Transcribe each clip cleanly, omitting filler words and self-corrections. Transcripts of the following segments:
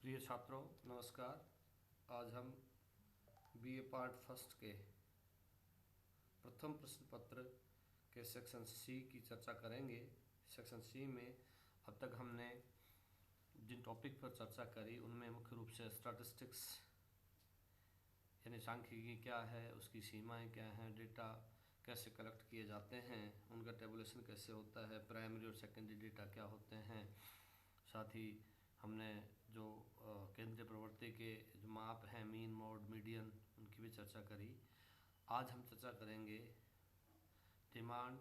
प्रिय छात्रों नमस्कार। आज हम बीए पार्ट फर्स्ट के प्रथम प्रश्न पत्र के सेक्शन सी की चर्चा करेंगे। सेक्शन सी में अब तक हमने जिन टॉपिक पर चर्चा करी उनमें मुख्य रूप से स्टैटिस्टिक्स यानी सांख्यिकी क्या है, उसकी सीमाएं क्या हैं, डेटा कैसे कलेक्ट किए जाते हैं, उनका टेबुलेशन कैसे होता है, प्राइमरी और सेकेंडरी डेटा क्या होते हैं। साथ ही हमने जो केंद्रीय प्रवृत्ति के जो माप हैं मीन, मोड, मीडियन, उनकी भी चर्चा करी। आज हम चर्चा करेंगे डिमांड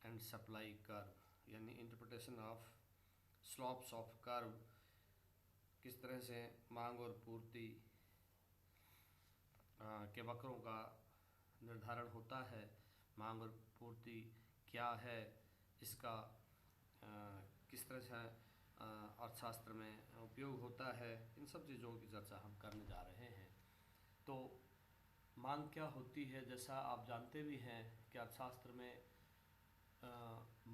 एंड सप्लाई कर्व यानी interpretation of slopes of curve. किस तरह से मांग और पूर्ति के वक्रों का निर्धारण होता है, मांग और पूर्ति क्या है, इसका किस तरह से अर्थशास्त्र में उपयोग होता है, इन सब चीज़ों की चर्चा हम करने जा रहे हैं। तो मांग क्या होती है, जैसा आप जानते भी हैं कि अर्थशास्त्र में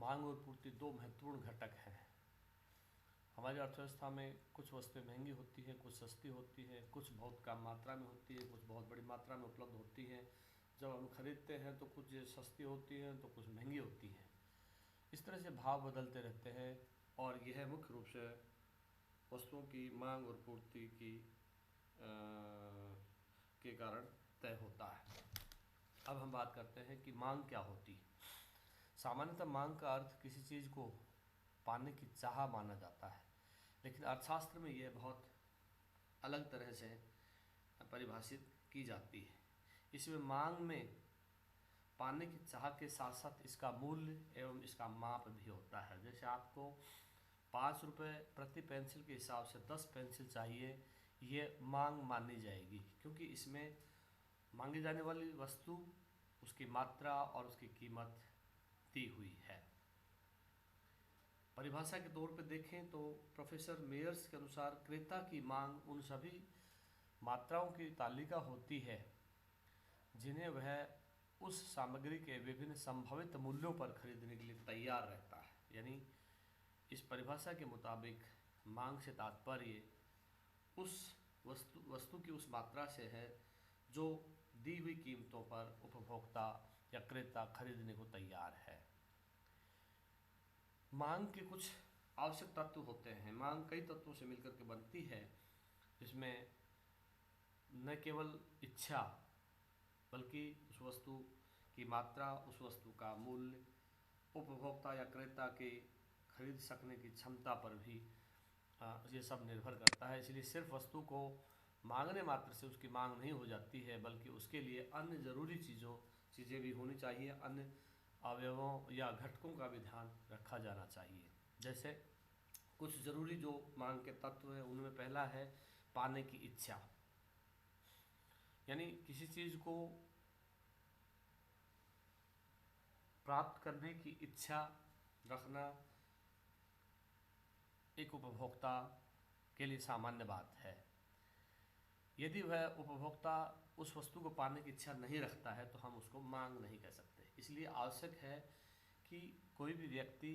मांग और पूर्ति दो महत्वपूर्ण घटक हैं। हमारी अर्थव्यवस्था में कुछ वस्तुएं महंगी होती हैं, कुछ सस्ती होती हैं, कुछ बहुत कम मात्रा में होती है, कुछ बहुत बड़ी मात्रा में उपलब्ध होती हैं। जब हम खरीदते हैं तो कुछ सस्ती होती हैं तो कुछ महंगी होती हैं। इस तरह से भाव बदलते रहते हैं और यह मुख्य रूप से वस्तुओं की मांग और पूर्ति की के कारण तय होता है। अब हम बात करते हैं कि मांग क्या होती है। सामान्यतः मांग का अर्थ किसी चीज़ को पाने की चाह माना जाता है, लेकिन अर्थशास्त्र में यह बहुत अलग तरह से परिभाषित की जाती है। इसमें मांग में पाने की चाह के साथ साथ इसका मूल्य एवं इसका माप भी होता है। जैसे आपको 5 रुपये प्रति पेंसिल के हिसाब से 10 पेंसिल चाहिए, ये मांग मानी जाएगी क्योंकि इसमें मांगी जाने वाली वस्तु, उसकी मात्रा और उसकी कीमत दी हुई है। परिभाषा के तौर पर देखें तो प्रोफेसर मेयर्स के अनुसार क्रेता की मांग उन सभी मात्राओं की तालिका होती है जिन्हें वह उस सामग्री के विभिन्न संभावित मूल्यों पर खरीदने के लिए तैयार रहता है। यानी इस परिभाषा के मुताबिक मांग से तात्पर्य उस वस्तु की उस मात्रा से है जो दी हुई कीमतों पर उपभोक्ता या क्रेता खरीदने को तैयार है। मांग के कुछ आवश्यक तत्व होते हैं। मांग कई तत्वों से मिलकर के बनती है, जिसमें न केवल इच्छा बल्कि उस वस्तु की मात्रा, उस वस्तु का मूल्य, उपभोक्ता या क्रेता के खरीद सकने की क्षमता पर भी ये सब निर्भर करता है। इसलिए सिर्फ वस्तु को मांगने मात्र से उसकी मांग नहीं हो जाती है, बल्कि उसके लिए अन्य ज़रूरी चीज़ें भी होनी चाहिए, अन्य अवयवों या घटकों का भी ध्यान रखा जाना चाहिए। जैसे कुछ ज़रूरी जो मांग के तत्व हैं उनमें पहला है पाने की इच्छा। यानी किसी चीज़ को प्राप्त करने की इच्छा रखना एक उपभोक्ता के लिए सामान्य बात है। यदि वह उपभोक्ता उस वस्तु को पाने की इच्छा नहीं रखता है तो हम उसको मांग नहीं कह सकते। इसलिए आवश्यक है कि कोई भी व्यक्ति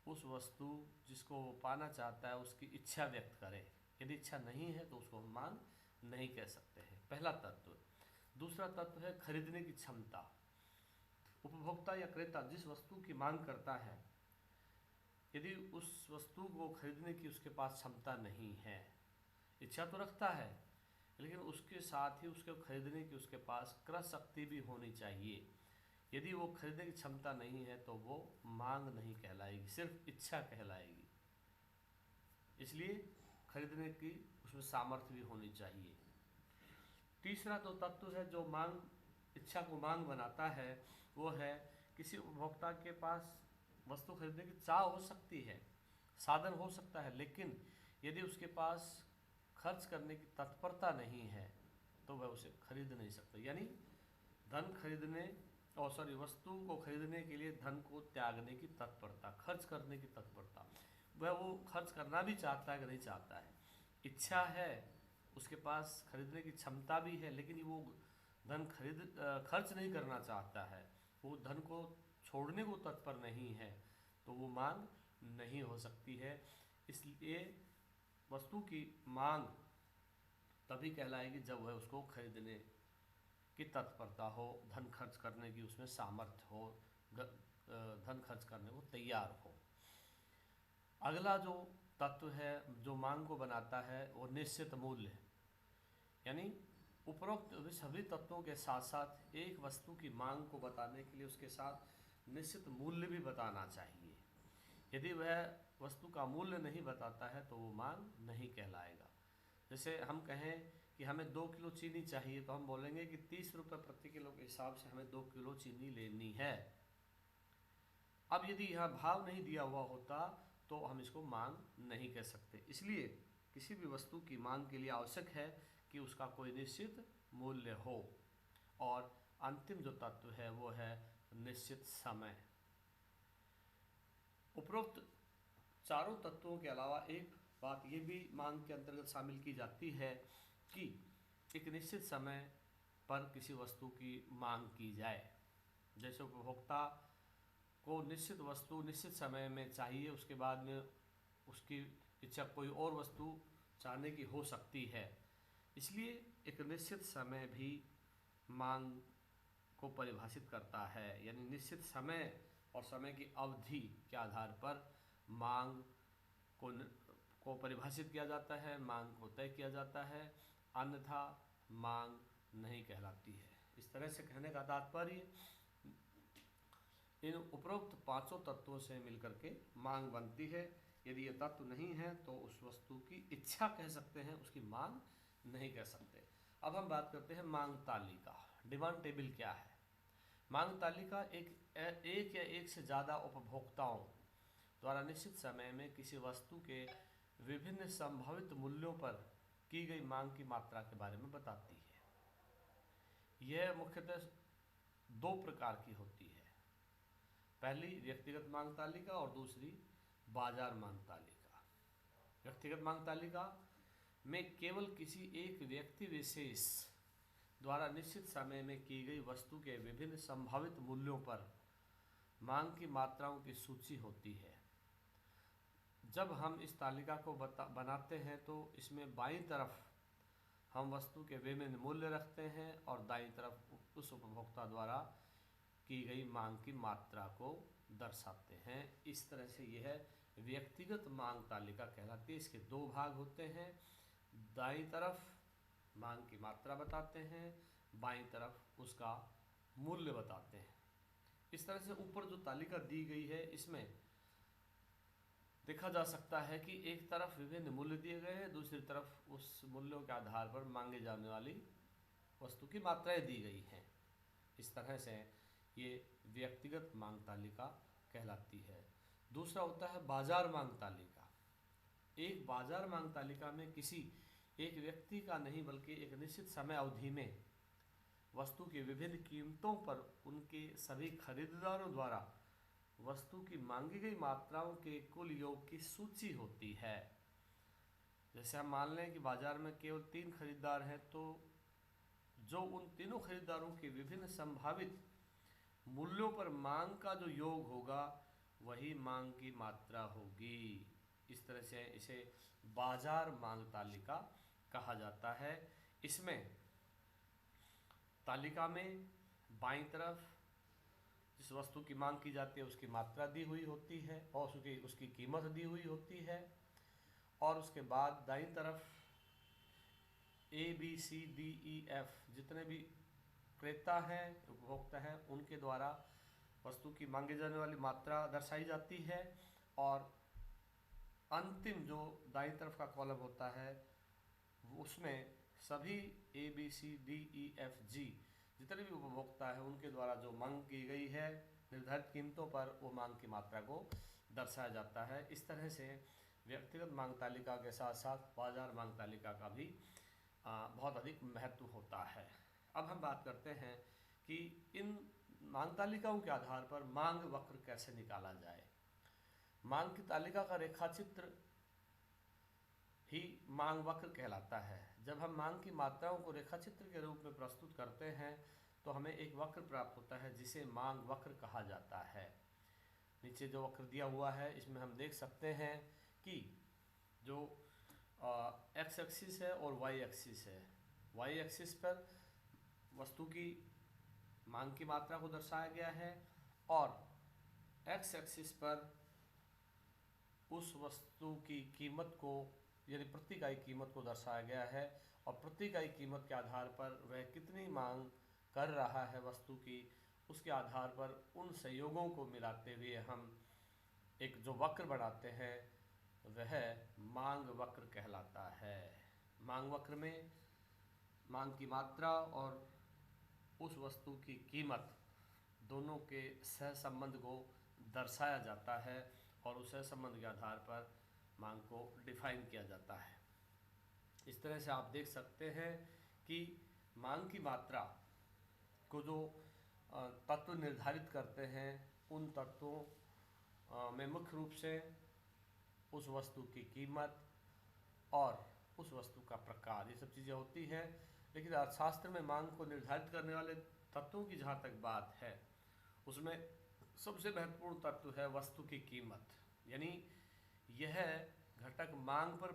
उस वस्तु जिसको वो पाना चाहता है उसकी इच्छा व्यक्त करे। यदि इच्छा नहीं है तो उसको हम मांग नहीं कह सकते हैं। पहला तत्व। दूसरा तत्व है खरीदने की क्षमता। उपभोक्ता या क्रेता जिस वस्तु की मांग करता है, यदि उस वस्तु को खरीदने की उसके पास क्षमता नहीं है, इच्छा तो रखता है लेकिन उसके साथ ही उसके खरीदने की उसके पास क्रय शक्ति भी होनी चाहिए। यदि वो खरीदने की क्षमता नहीं है तो वो मांग नहीं कहलाएगी, सिर्फ इच्छा कहलाएगी। इसलिए खरीदने की उसमें सामर्थ्य भी होनी चाहिए। तीसरा जो तत्व है जो मांग इच्छा को मांग बनाता है वो है किसी उपभोक्ता के पास वस्तु खरीदने की चाह हो सकती है, साधन हो सकता है, लेकिन यदि उसके पास खर्च करने की तत्परता नहीं है तो वह उसे खरीद नहीं सकता। यानी धन खरीदने वस्तु को खरीदने के लिए धन को त्यागने की तत्परता, खर्च करने की तत्परता, वह वो खर्च करना भी चाहता है कि नहीं चाहता है। इच्छा है, उसके पास खरीदने की क्षमता भी है, लेकिन वो धन खर्च नहीं करना चाहता है, वो धन को छोड़ने को तत्पर नहीं है, तो वो मांग नहीं हो सकती है। इसलिए वस्तु की मांग तभी कहलाएगी जब वह उसको खरीदने की तत्परता हो, धन खर्च करने की उसमें सामर्थ्य हो, धन खर्च करने को तैयार हो। अगला जो तत्व है जो मांग को बनाता है वो निश्चित मूल्य है। यानी उपरोक्त सभी तत्वों के साथ साथ एक वस्तु की मांग को बताने के लिए उसके साथ निश्चित मूल्य भी बताना चाहिए। यदि वह वस्तु का मूल्य नहीं बताता है तो वो मांग नहीं कहलाएगा। जैसे हम कहें कि हमें 2 किलो चीनी चाहिए तो हम बोलेंगे कि 30 रुपये प्रति किलो के हिसाब से हमें 2 किलो चीनी लेनी है। अब यदि यह भाव नहीं दिया हुआ होता तो हम इसको मांग नहीं कह सकते। इसलिए किसी भी वस्तु की मांग के लिए आवश्यक है कि उसका कोई निश्चित मूल्य हो। और अंतिम जो तत्व है वो है निश्चित समय। उपरोक्त चारों तत्वों के अलावा एक बात ये भी मांग के अंतर्गत शामिल की जाती है कि एक निश्चित समय पर किसी वस्तु की मांग की जाए। जैसे उपभोक्ता को निश्चित वस्तु निश्चित समय में चाहिए, उसके बाद में उसकी इच्छा कोई और वस्तु चाहने की हो सकती है। इसलिए एक निश्चित समय भी मांग को परिभाषित करता है। यानी निश्चित समय और समय की अवधि के आधार पर मांग को परिभाषित किया जाता है, मांग को तय किया जाता है, अन्यथा मांग नहीं कहलाती है। इस तरह से कहने का तात्पर्य इन उपरोक्त पांचों तत्वों से मिलकर के मांग बनती है। यदि ये तत्व नहीं है तो उस वस्तु की इच्छा कह सकते हैं, उसकी मांग नहीं कह सकते। अब हम बात करते हैं मांग तालिका। डिमांड टेबल क्या है? मांग तालिका एक या एक से ज़्यादा उपभोक्ताओं द्वारा निश्चित समय में किसी वस्तु के विभिन्न संभावित मूल्यों पर की गई मांग की मात्रा के बारे में बताती है। यह मुख्यतः 2 प्रकार की होती है। पहली व्यक्तिगत मांग तालिका और दूसरी बाजार मांग तालिका। व्यक्तिगत मांग तालिका में केवल किसी एक व्यक्ति विशेष द्वारा निश्चित समय में की गई वस्तु के विभिन्न संभावित मूल्यों पर मांग की मात्राओं की सूची होती है। जब हम इस तालिका को बनाते हैं तो इसमें बाईं तरफ हम वस्तु के विभिन्न मूल्य रखते हैं और दाईं तरफ उस उपभोक्ता द्वारा की गई मांग की मात्रा को दर्शाते हैं। इस तरह से यह व्यक्तिगत मांग तालिका कहलाती है। इसके 2 भाग होते हैं। दाईं तरफ मांग की मात्रा बताते हैं, बाईं तरफ उसका मूल्य बताते हैं। इस तरह से ऊपर जो तालिका दी गई है इसमें देखा जा सकता है कि एक तरफ विभिन्न मूल्य दिए गए हैं, दूसरी तरफ उस मूल्यों के आधार पर मांगे जाने वाली वस्तु की मात्राएं दी गई हैं। इस तरह से ये व्यक्तिगत मांग तालिका कहलाती है। दूसरा होता है बाजार मांग तालिका। एक बाजार मांग तालिका में किसी एक व्यक्ति का नहीं बल्कि एक निश्चित समय अवधि में वस्तु की विभिन्न कीमतों पर उनके सभी खरीदारों द्वारा वस्तु की मांगी गई मात्राओं के कुल योग की सूची होती है। जैसे हम मान लें कि बाजार में केवल 3 खरीदार हैं तो जो उन तीनों खरीदारों के विभिन्न संभावित मूल्यों पर मांग का जो योग होगा वही मांग की मात्रा होगी। इस तरह से इसे बाजार मांग तालिका कहा जाता है। इसमें तालिका में बाईं तरफ जिस वस्तु की मांग की जाती है उसकी मात्रा दी हुई होती है और उसकी कीमत दी हुई होती है। और उसके बाद दाईं तरफ ABCDEF जितने भी क्रेता हैं, उपभोक्ता हैं, उनके द्वारा वस्तु की मांगी जाने वाली मात्रा दर्शाई जाती है। और अंतिम जो दाईं तरफ का कॉलम होता है उसमें सभी ABCDEFG जितने भी उपभोक्ता हैं उनके द्वारा जो मांग की गई है निर्धारित कीमतों पर वो मांग की मात्रा को दर्शाया जाता है। इस तरह से व्यक्तिगत मांग तालिका के साथ साथ बाजार मांग तालिका का भी बहुत अधिक महत्व होता है। अब हम बात करते हैं कि इन मांग तालिकाओं के आधार पर मांग वक्र कैसे निकाला जाए। मांग की तालिका का रेखाचित्र ही मांग वक्र कहलाता है। जब हम मांग की मात्राओं को रेखाचित्र के रूप में प्रस्तुत करते हैं तो हमें एक वक्र प्राप्त होता है जिसे मांग वक्र कहा जाता है। नीचे जो वक्र दिया हुआ है इसमें हम देख सकते हैं कि जो एक्स एक्सिस है और वाई एक्सिस है। वाई एक्सिस पर वस्तु की मांग की मात्रा को दर्शाया गया है और एक्स एक्सिस पर उस वस्तु की कीमत को यानी प्रति इकाई कीमत को दर्शाया गया है और प्रति इकाई कीमत के आधार पर वह कितनी मांग कर रहा है वस्तु की, उसके आधार पर उन संयोगों को मिलाते हुए हम एक जो वक्र बनाते हैं वह मांग वक्र कहलाता है। मांग वक्र में मांग की मात्रा और उस वस्तु की कीमत दोनों के सहसंबंध को दर्शाया जाता है और उस सहसंबंध के आधार पर मांग को डिफाइन किया जाता है। इस तरह से आप देख सकते हैं कि मांग की मात्रा को जो तत्व निर्धारित करते हैं उन तत्वों में मुख्य रूप से उस वस्तु की कीमत और उस वस्तु का प्रकार, ये सब चीज़ें होती हैं। लेकिन अर्थशास्त्र में मांग को निर्धारित करने वाले तत्वों की जहाँ तक बात है उसमें सबसे महत्वपूर्ण तत्व है वस्तु की कीमत, यानी यह घटक मांग पर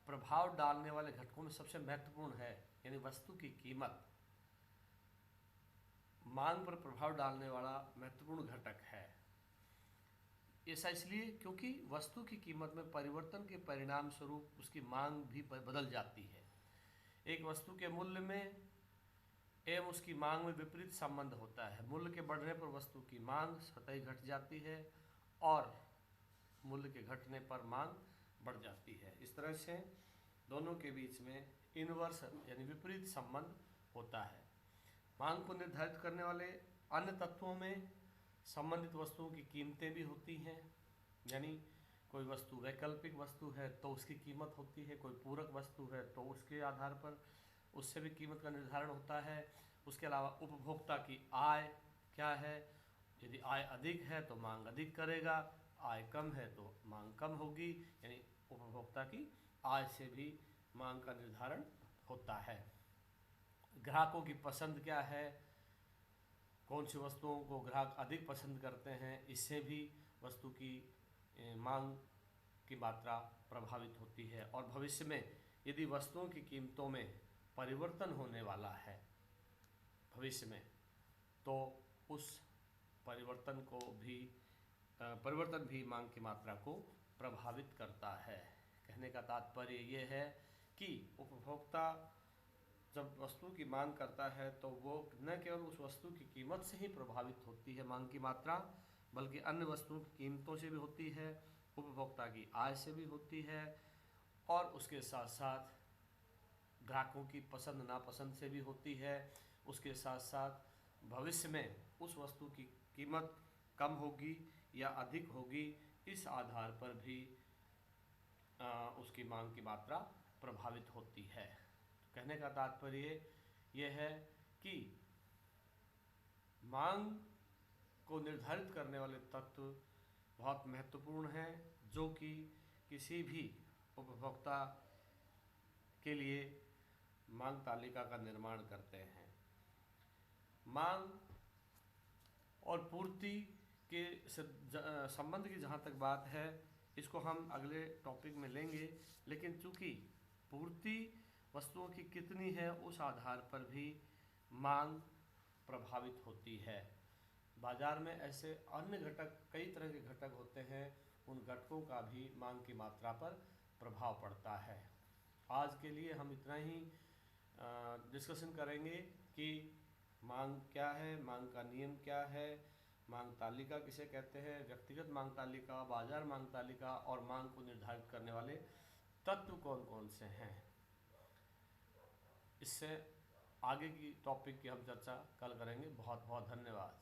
प्रभाव डालने वाले घटकों में सबसे महत्वपूर्ण है। यानी वस्तु की कीमत मांग पर प्रभाव डालने वाला महत्वपूर्ण घटक है। ऐसा इसलिए क्योंकि वस्तु की कीमत में परिवर्तन के परिणाम स्वरूप उसकी मांग भी बदल जाती है। एक वस्तु के मूल्य में एवं उसकी मांग में विपरीत संबंध होता है। मूल्य के बढ़ने पर वस्तु की मांग स्वतः ही घट जाती है और मूल्य के घटने पर मांग बढ़ जाती है। इस तरह से दोनों के बीच में इनवर्स यानी विपरीत संबंध होता है। मांग को निर्धारित करने वाले अन्य तत्वों में संबंधित वस्तुओं की कीमतें भी होती हैं, यानी कोई वस्तु वैकल्पिक वस्तु है तो उसकी कीमत होती है, कोई पूरक वस्तु है तो उसके आधार पर उससे भी कीमत का निर्धारण होता है। उसके अलावा उपभोक्ता की आय क्या है, यदि आय अधिक है तो मांग अधिक करेगा, आय कम है तो मांग कम होगी, यानी उपभोक्ता की आय से भी मांग का निर्धारण होता है। ग्राहकों की पसंद क्या है, कौन सी वस्तुओं को ग्राहक अधिक पसंद करते हैं, इससे भी वस्तु की मांग की मात्रा प्रभावित होती है। और भविष्य में यदि वस्तुओं की कीमतों में परिवर्तन होने वाला है भविष्य में, तो उस परिवर्तन भी मांग की मात्रा को प्रभावित करता है। कहने का तात्पर्य ये है कि उपभोक्ता जब वस्तु की मांग करता है तो वो न केवल उस वस्तु की कीमत से ही प्रभावित होती है मांग की मात्रा, बल्कि अन्य वस्तुओं की कीमतों से भी होती है, उपभोक्ता की आय से भी होती है और उसके साथ साथ ग्राहकों की पसंद नापसंद से भी होती है। उसके साथ साथ भविष्य में उस वस्तु की कीमत कम होगी या अधिक होगी, इस आधार पर भी उसकी मांग की मात्रा प्रभावित होती है। तो कहने का तात्पर्य यह है कि मांग को निर्धारित करने वाले तत्व बहुत महत्वपूर्ण हैं, जो कि किसी भी उपभोक्ता के लिए मांग तालिका का निर्माण करते हैं। मांग और पूर्ति के संबंध की जहाँ तक बात है, इसको हम अगले टॉपिक में लेंगे, लेकिन चूँकि पूर्ति वस्तुओं की कितनी है उस आधार पर भी मांग प्रभावित होती है। बाजार में ऐसे अन्य घटक, कई तरह के घटक होते हैं, उन घटकों का भी मांग की मात्रा पर प्रभाव पड़ता है। आज के लिए हम इतना ही डिस्कशन करेंगे कि मांग क्या है, मांग का नियम क्या है, मांग तालिका किसे कहते हैं, व्यक्तिगत मांग तालिका, बाजार मांग तालिका और मांग को निर्धारित करने वाले तत्व कौन कौन से हैं। इससे आगे की टॉपिक की हम चर्चा कल करेंगे। बहुत बहुत धन्यवाद।